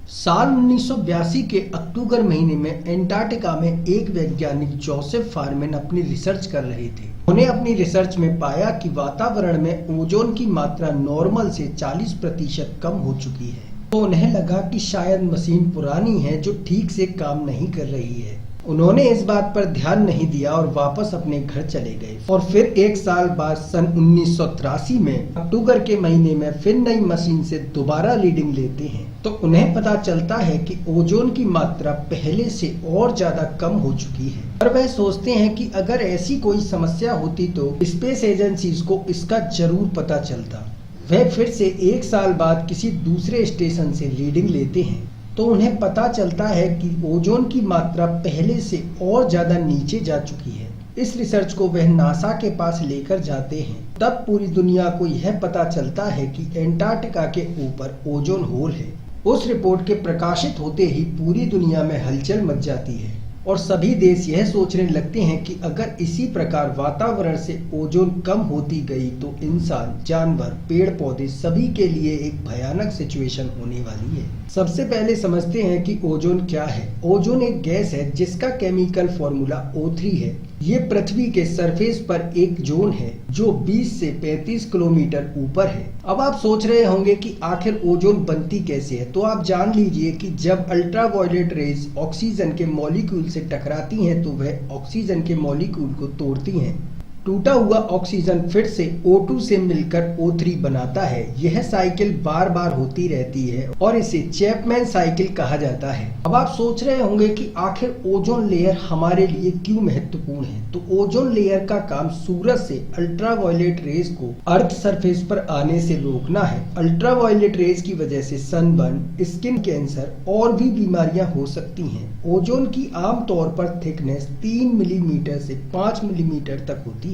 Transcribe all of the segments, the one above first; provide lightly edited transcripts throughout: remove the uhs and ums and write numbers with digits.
साल 1982 के अक्टूबर महीने में एंटार्क्टिका में एक वैज्ञानिक जोसेफ फारमैन अपनी रिसर्च कर रहे थे। उन्हें अपनी रिसर्च में पाया कि वातावरण में ओजोन की मात्रा नॉर्मल से 40% कम हो चुकी है। तो उन्हें लगा कि शायद मशीन पुरानी है जो ठीक से काम नहीं कर रही है। उन्होंने इस बात पर ध्यान नहीं दिया और वापस अपने घर चले गए। और फिर एक साल बाद सन 1983 में अक्टूबर के महीने में फिर नई मशीन से दोबारा रीडिंग लेते हैं तो उन्हें पता चलता है कि ओजोन की मात्रा पहले से और ज्यादा कम हो चुकी है। और वह सोचते हैं कि अगर ऐसी कोई समस्या होती तो स्पेस एजेंसीज को इसका जरूर पता चलता। वह फिर से एक साल बाद किसी दूसरे स्टेशन से रीडिंग लेते हैं तो उन्हें पता चलता है कि ओजोन की मात्रा पहले से और ज्यादा नीचे जा चुकी है। इस रिसर्च को वह नासा के पास लेकर जाते हैं। तब पूरी दुनिया को यह पता चलता है कि एंटार्क्टिका के ऊपर ओजोन होल है। उस रिपोर्ट के प्रकाशित होते ही पूरी दुनिया में हलचल मच जाती है और सभी देश यह सोचने लगते हैं कि अगर इसी प्रकार वातावरण से ओजोन कम होती गई तो इंसान, जानवर, पेड़ पौधे सभी के लिए एक भयानक सिचुएशन होने वाली है। सबसे पहले समझते हैं कि ओजोन क्या है। ओजोन एक गैस है जिसका केमिकल फॉर्मूला O3 है। ये पृथ्वी के सरफेस पर एक जोन है जो 20 से 35 किलोमीटर ऊपर है। अब आप सोच रहे होंगे कि आखिर ओजोन बनती कैसे है, तो आप जान लीजिए कि जब अल्ट्रावायलेट रेज ऑक्सीजन के मॉलिक्यूल से टकराती हैं तो वह ऑक्सीजन के मॉलिक्यूल को तोड़ती हैं। टूटा हुआ ऑक्सीजन फिर से O2 से मिलकर O3 बनाता है। यह साइकिल बार बार होती रहती है और इसे चैपमैन साइकिल कहा जाता है। अब आप सोच रहे होंगे कि आखिर ओजोन लेयर हमारे लिए क्यों महत्वपूर्ण है। तो ओजोन लेयर का काम सूरज से अल्ट्रावायलेट रेज को अर्थ सरफेस पर आने से रोकना है। अल्ट्रावायलेट रेज की वजह से सनबर्न, स्किन कैंसर और भी बीमारियां हो सकती हैं। ओजोन की आमतौर पर थिकनेस 3 मिलीमीटर से 5 मिलीमीटर तक होती है।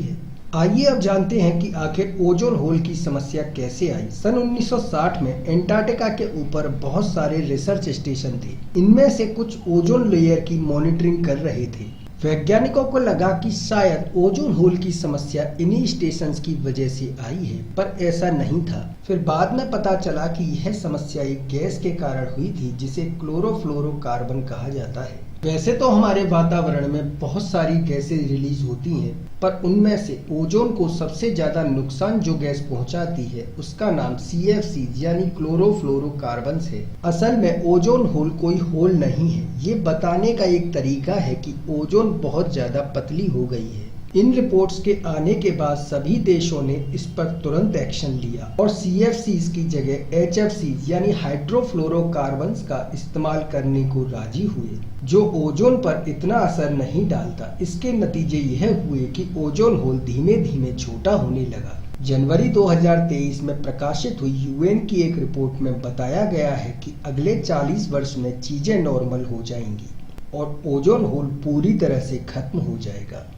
आइए अब जानते हैं कि आखिर ओजोन होल की समस्या कैसे आई। सन 1960 में एंटार्क्टिका के ऊपर बहुत सारे रिसर्च स्टेशन थे। इनमें से कुछ ओजोन लेयर की मॉनिटरिंग कर रहे थे। वैज्ञानिकों को लगा कि शायद ओजोन होल की समस्या इन्हीं स्टेशंस की वजह से आई है, पर ऐसा नहीं था। फिर बाद में पता चला कि यह समस्या एक गैस के कारण हुई थी जिसे क्लोरोफ्लोरोकार्बन कहा जाता है। वैसे तो हमारे वातावरण में बहुत सारी गैसें रिलीज होती हैं, पर उनमें से ओजोन को सबसे ज्यादा नुकसान जो गैस पहुंचाती है उसका नाम CFC यानी क्लोरोफ्लोरोकार्बन्स है। असल में ओजोन होल कोई होल नहीं है। ये बताने का एक तरीका है कि ओजोन बहुत ज्यादा पतली हो गई है। इन रिपोर्ट्स के आने के बाद सभी देशों ने इस पर तुरंत एक्शन लिया और CFCs की जगह HFCs यानी हाइड्रोफ्लोरोकार्बन्स का इस्तेमाल करने को राजी हुए, जो ओजोन पर इतना असर नहीं डालता। इसके नतीजे यह हुए कि ओजोन होल धीमे धीमे छोटा होने लगा। जनवरी 2023 में प्रकाशित हुई UN की एक रिपोर्ट में बताया गया है कि अगले 40 वर्ष में चीजें नॉर्मल हो जाएंगी और ओजोन होल पूरी तरह से खत्म हो जाएगा।